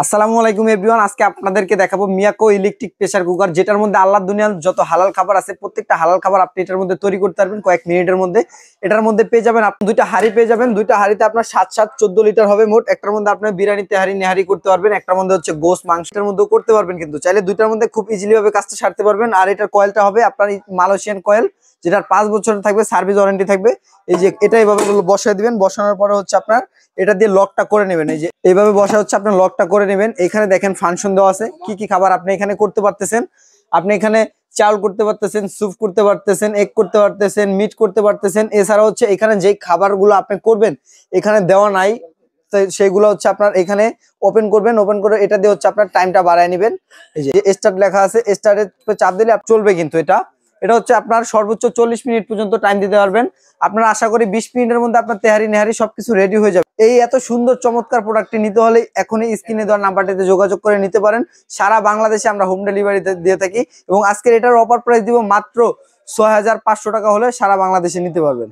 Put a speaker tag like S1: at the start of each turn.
S1: আসসালামু আলাইকুম এভরিওয়ান। আজকে আপনাদেরকে দেখাবো মিয়াকো ইলেকট্রিক প্রেসার কুকার, যেটার মধ্যে আল্লাহর দুনিয়ার যত হালাল খাবার আছে প্রত্যেকটা হালাল খাবার আপনি এটার মধ্যে তৈরি করতে পারবেন কয়েক মিনিটের মধ্যে। এটার মধ্যে পেয়ে যাবেন আপনি দুইটা হাঁড়ি পেয়ে যাবেন। দুইটা হাঁড়িতে আপনার 7-7 14 লিটার হবে মোট। একটার মধ্যে আপনি বিরিয়ানি তেহারি নেহারি করতে পারবেন, একটার মধ্যে হচ্ছে গোশ মাংসের মধ্যেও করতে পারবেন, কিন্তু চাইলে দুইটার মধ্যে খুব ইজিলি ভাবে কাজটা সারতে পারবেন। আর এটার কয়েলটা হবে আপনার মালয়েশিয়ান কয়েল, যেটার 5 বছর থাকবে সার্ভিস ওয়ারেন্টি থাকবে। এই যে এটা এইভাবে বসায় দিবেন, বসানোর পরে হচ্ছে আপনার এটা দিয়ে লকটা করে নেবেন। এই যে এইভাবে বসা হচ্ছে, আপনার লকটা করে নেবেন। এখানে দেখেন ফাংশন দেওয়া আছে কি কি খাবার আপনি এখানে করতে পারতেছেন। আপনি এখানে চাল করতে পারতেছেন, স্যুপ করতে পারতেছেন, এগ করতে পারতেছেন, মিট করতে পারতেছেন। এছাড়া হচ্ছে এখানে যে খাবারগুলো আপনি করবেন এখানে দেওয়া নাই, তো সেইগুলো হচ্ছে আপনার এখানে ওপেন করবেন। ওপেন করে এটা দিয়ে হচ্ছে আপনার টাইমটা বাড়ায় নেবেন। এই যে স্টার্ট লেখা আছে, স্টার্টে চাপ দিলে চলবে, কিন্তু এটা এটা হচ্ছে আপনার সর্বোচ্চ 40 মিনিট পর্যন্ত টাইম দিতে পারবেন। আপনারা আশা করি 20 মিনিটের মধ্যে আপনার তেহারি নেহারি সবকিছু রেডি হয়ে যাবে। এই এত সুন্দর চমৎকার প্রোডাক্টটি নিতে হলে এখনই স্ক্রিনে দেওয়া নাম্বারটিতে যোগাযোগ করে নিতে পারেন। সারা বাংলাদেশে আমরা হোম ডেলিভারি দিয়ে থাকি এবং আজকের এটার অফার প্রাইস দিব মাত্র 6500 টাকা হলে সারা বাংলাদেশে নিতে পারবেন।